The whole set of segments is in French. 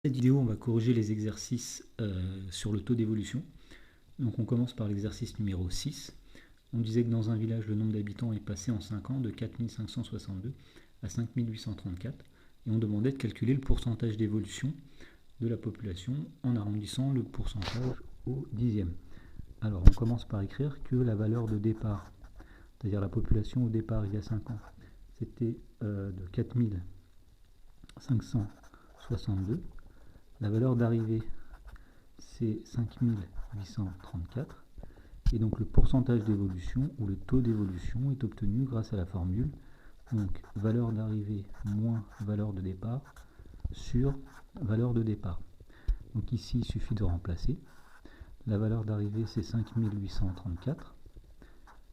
Cette vidéo, on va corriger les exercices sur le taux d'évolution. Donc on commence par l'exercice numéro 6. On disait que dans un village, le nombre d'habitants est passé en 5 ans de 4562 à 5834. Et on demandait de calculer le pourcentage d'évolution de la population en arrondissant le pourcentage au dixième. Alors on commence par écrire que la valeur de départ, c'est-à-dire la population au départ il y a 5 ans, c'était de 4562. La valeur d'arrivée, c'est 5834. Et donc le pourcentage d'évolution, ou le taux d'évolution, est obtenu grâce à la formule. Donc valeur d'arrivée moins valeur de départ sur valeur de départ. Donc ici, il suffit de remplacer. La valeur d'arrivée, c'est 5834.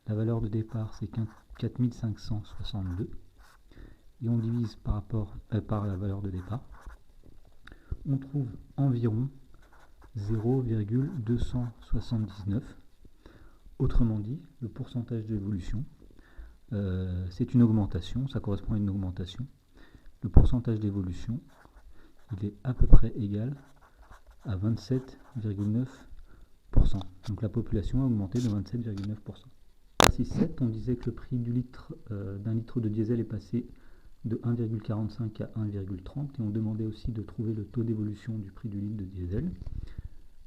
La valeur de départ, c'est 4562. Et on divise par la valeur de départ. On trouve environ 0,279. Autrement dit, le pourcentage d'évolution, c'est une augmentation, ça correspond à une augmentation. Le pourcentage d'évolution, il est à peu près égal à 27,9%. Donc la population a augmenté de 27,9%. Exercice 7, on disait que le prix d'un litre de diesel est passé de 1,45 à 1,30 et on demandait aussi de trouver le taux d'évolution du prix du litre de diesel.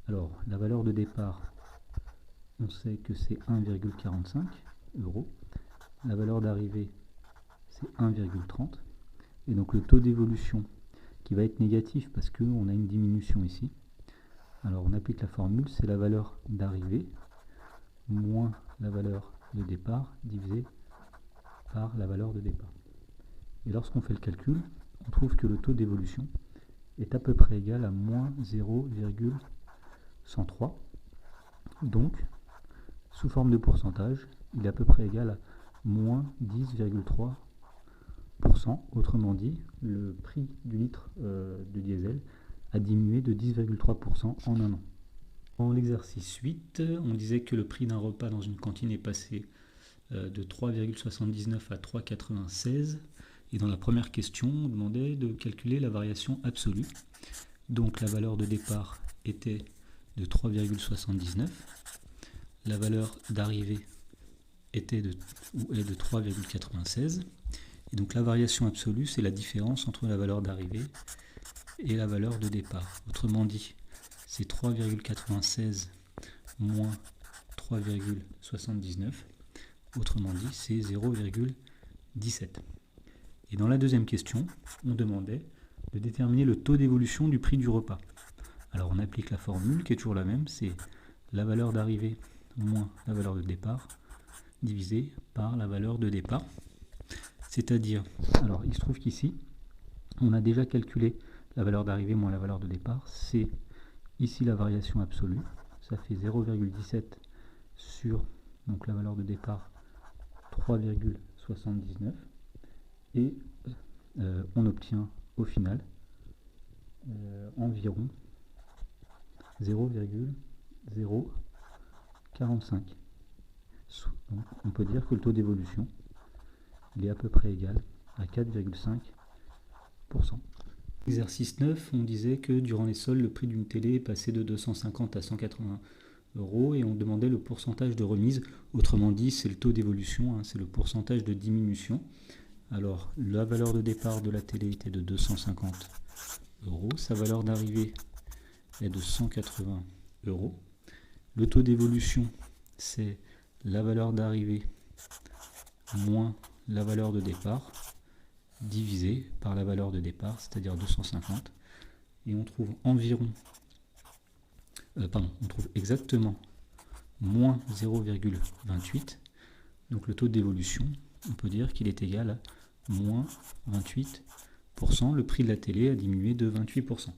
Alors la valeur de départ, on sait que c'est 1,45 €. La valeur d'arrivée, c'est 1,30. Et donc le taux d'évolution qui va être négatif parce qu'on a une diminution ici. Alors on applique la formule, c'est la valeur d'arrivée moins la valeur de départ divisé par la valeur de départ. Et lorsqu'on fait le calcul, on trouve que le taux d'évolution est à peu près égal à moins 0,103. Donc, sous forme de pourcentage, il est à peu près égal à moins 10,3%. Autrement dit, le prix du litre de diesel a diminué de 10,3% en un an. Dans l'exercice 8, on disait que le prix d'un repas dans une cantine est passé de 3,79 à 3,96. Et dans la première question, on demandait de calculer la variation absolue. Donc la valeur de départ était de 3,79. La valeur d'arrivée est de 3,96. Et donc la variation absolue, c'est la différence entre la valeur d'arrivée et la valeur de départ. Autrement dit, c'est 3,96 moins 3,79. Autrement dit, c'est 0,17. Et dans la deuxième question, on demandait de déterminer le taux d'évolution du prix du repas. Alors on applique la formule qui est toujours la même, c'est la valeur d'arrivée moins la valeur de départ divisé par la valeur de départ. C'est-à-dire, alors il se trouve qu'ici, on a déjà calculé la valeur d'arrivée moins la valeur de départ. C'est ici la variation absolue, ça fait 0,17 sur donc la valeur de départ 3,79. Et on obtient au final environ 0,045. Donc on peut dire que le taux d'évolution il est à peu près égal à 4,5%. Exercice 9, on disait que durant les soldes, le prix d'une télé est passé de 250 à 180 € et on demandait le pourcentage de remise. Autrement dit, c'est le taux d'évolution, hein, c'est le pourcentage de diminution. Alors, la valeur de départ de la télé était de 250 €. Sa valeur d'arrivée est de 180 €. Le taux d'évolution, c'est la valeur d'arrivée moins la valeur de départ divisé par la valeur de départ, c'est-à-dire 250. Et on trouve on trouve exactement moins 0,28. Donc le taux d'évolution, on peut dire qu'il est égal à moins 28%. Le prix de la télé a diminué de 28%.